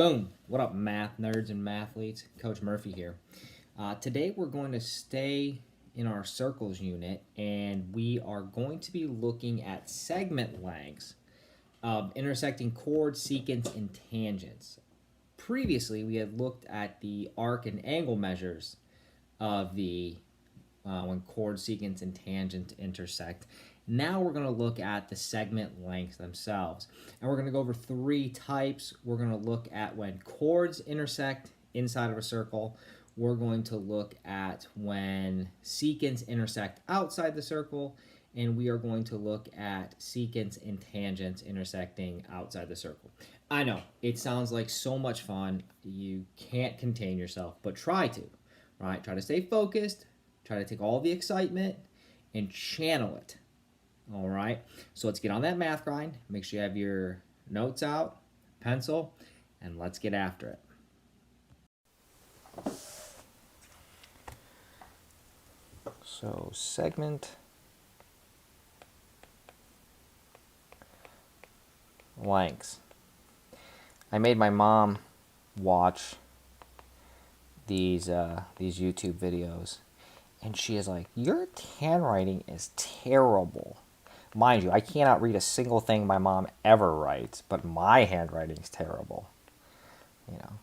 Boom! What up, math nerds and mathletes? Coach Murphy here. Today we're going to stay in our circles unit, and we are going to be looking at segment lengths of intersecting chords, secants, and tangents. Previously, we had looked at the arc and angle measures of the when chords, secants, and tangents intersect. Now we're going to look at the segment lengths themselves. And we're going to go over three types. We're going to look at when chords intersect inside of a circle. We're going to look at when secants intersect outside the circle. And we are going to look at secants and tangents intersecting outside the circle. I know, it sounds like so much fun. You can't contain yourself, but try to, right? Try to stay focused. Try to take all the excitement and channel it. All right, so let's get on that math grind. Make sure you have your notes out, pencil, and let's get after it. So segment lengths. I made my mom watch these YouTube videos, and she is like, "Your handwriting is terrible." Mind you, I cannot read a single thing my mom ever writes, but my handwriting is terrible. You know.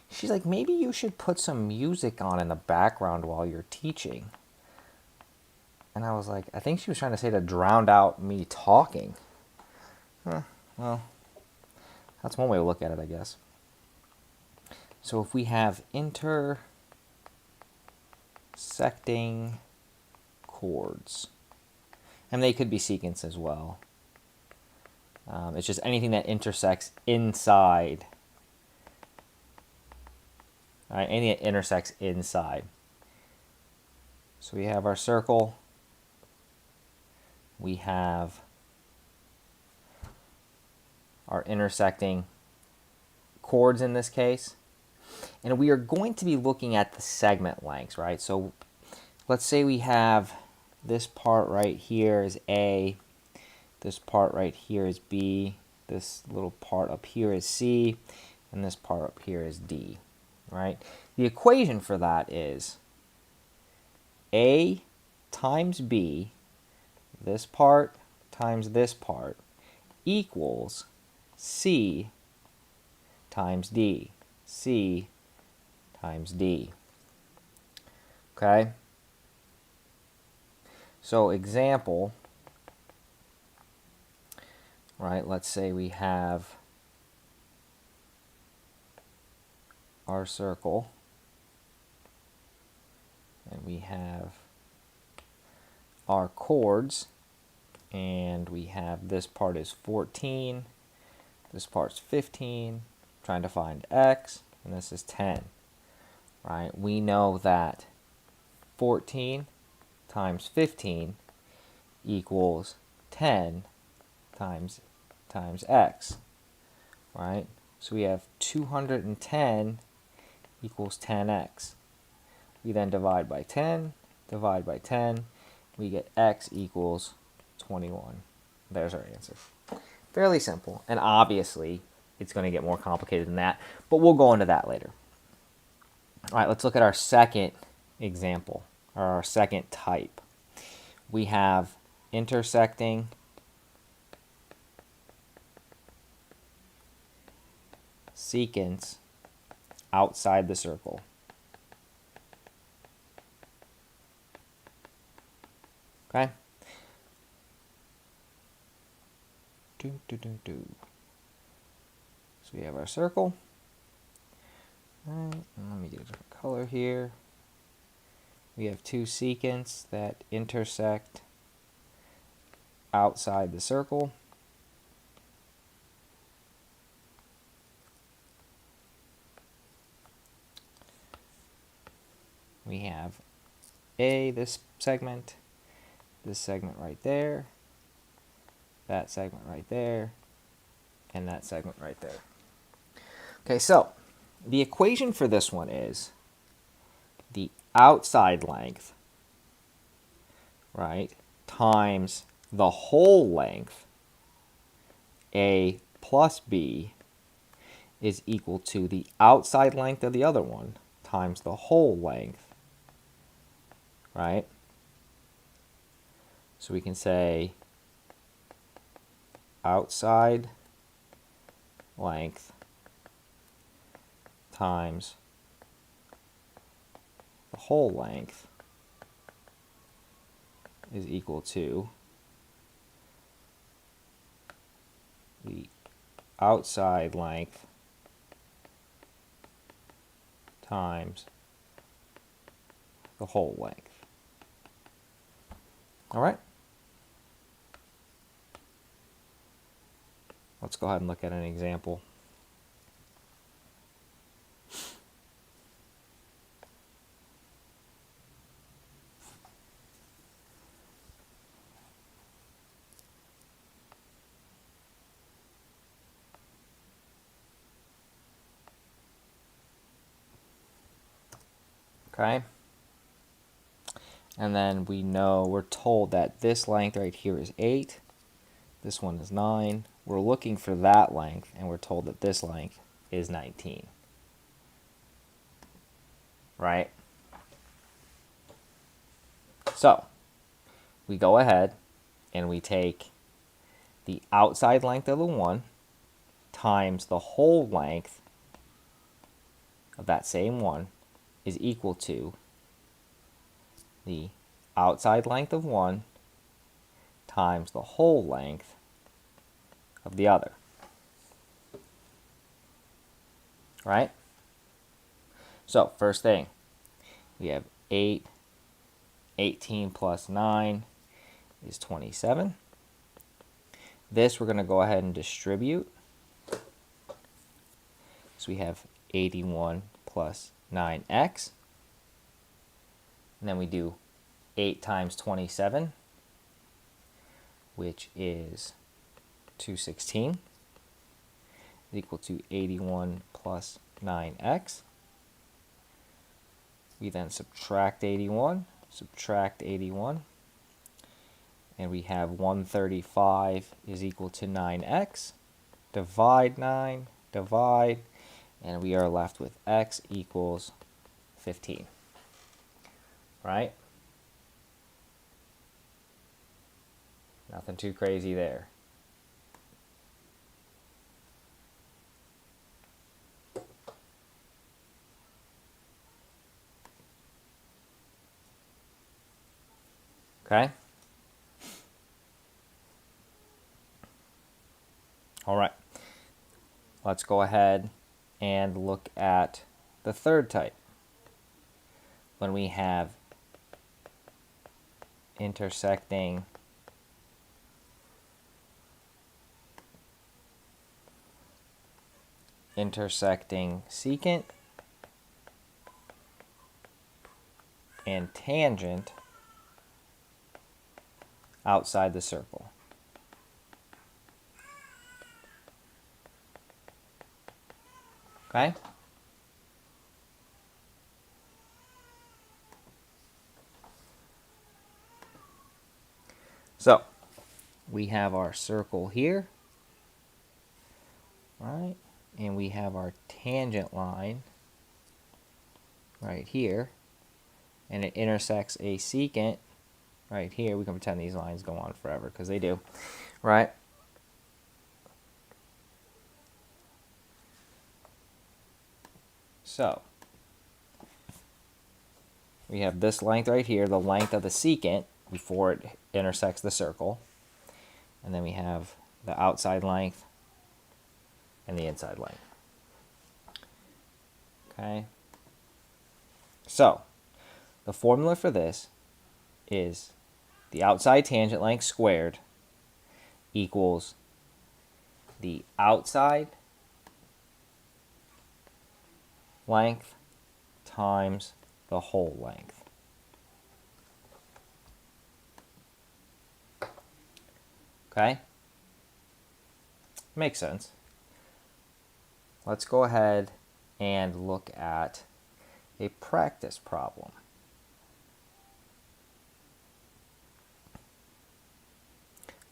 She's like, "Maybe you should put some music on in the background while you're teaching." And I was like, I think she was trying to say to drown out me talking. Well, that's one way to look at it, I guess. So if we have intersecting chords, and they could be secants as well. It's just anything that intersects inside. All right, anything that intersects inside. So we have our circle. We have our intersecting chords in this case. And we are going to be looking at the segment lengths, right? So let's say we have this part right here is A, this part right here is B, this little part up here is C, and this part up here is D, right? The equation for that is A times B, this part times this part, equals C times D, C times D, okay? So example, right, let's say we have our circle, and we have our chords, and we have this part is 14, this part's 15, trying to find x, and this is 10, right? We know that 14 times 15 equals 10 times x, right? So we have 210 equals 10x. We then divide by 10, we get x equals 21. There's our answer. Fairly simple, and obviously it's going to get more complicated than that, but we'll go into that later. All right, let's look at our second example, or our second type. We have intersecting secants outside the circle. Okay? So we have our circle. All right, let me get a different color here. We have two secants that intersect outside the circle. We have A, this segment right there, that segment right there, and that segment right there. Okay, so the equation for this one is the outside length, right, times the whole length, A plus B, is equal to the outside length of the other one times the whole length, right? So we can say outside length times the whole length is equal to the outside length times the whole length. All right? Let's go ahead and look at an example. Okay? And then we're told that this length right here is 8. This one is 9. We're looking for that length, and we're told that this length is 19. Right? So, we go ahead and we take the outside length of the one times the whole length of that same one is equal to the outside length of one times the whole length of the other. Right? So, first thing, we have 8, 18 plus 9 is 27. This we're going to go ahead and distribute. So we have 81 plus 9x. And then we do 8 times 27, which is 216, equal to 81 plus 9x. We then subtract 81, and we have 135 is equal to 9x. Divide 9, divide, and we are left with x equals 15. Right? Nothing too crazy there. Okay? All right. Let's go ahead and look at the third type. When we have intersecting secant and tangent outside the circle. Okay? So, we have our circle here, right? And we have our tangent line right here, and it intersects a secant right here. We can pretend these lines go on forever because they do, right? So, we have this length right here, the length of the secant before it intersects the circle. And then we have the outside length and the inside length. Okay? So, the formula for this is the outside tangent length squared equals the outside length times the whole length. Okay? Makes sense. Let's go ahead and look at a practice problem.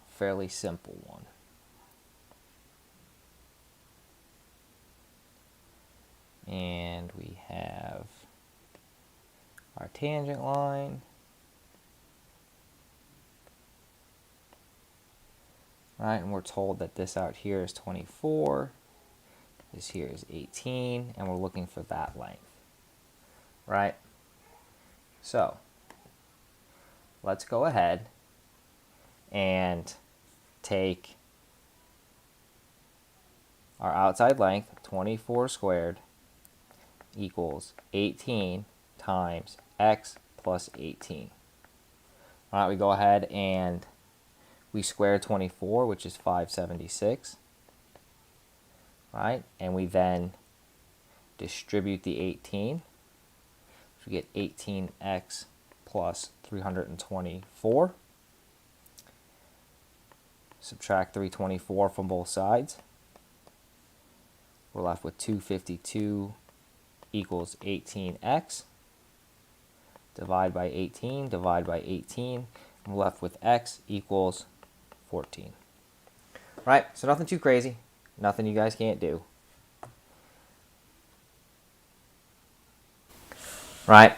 Fairly simple one. have our tangent line. Right, and we're told that this out here is 24, this here is 18, and we're looking for that length. Right? So, let's go ahead and take our outside length, 24 squared, equals 18 times x plus 18. All right, we go ahead and we square 24, which is 576. Right, and we then distribute the 18. So we get 18x plus 324. Subtract 324 from both sides. We're left with 252 equals 18x. Divide by 18, divide by 18. And we're left with x equals 14. Right, so nothing too crazy. Nothing you guys can't do. Right?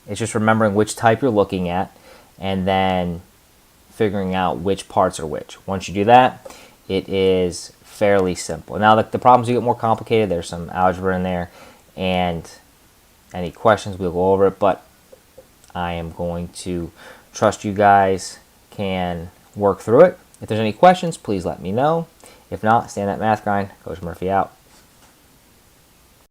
It's just remembering which type you're looking at and then figuring out which parts are which. Once you do that, it is fairly simple. Now, the problems do get more complicated. There's some algebra in there, and any questions, we'll go over it, but I am going to trust you guys can work through it. If there's any questions, please let me know. If not, stay on that math grind. Coach Murphy out.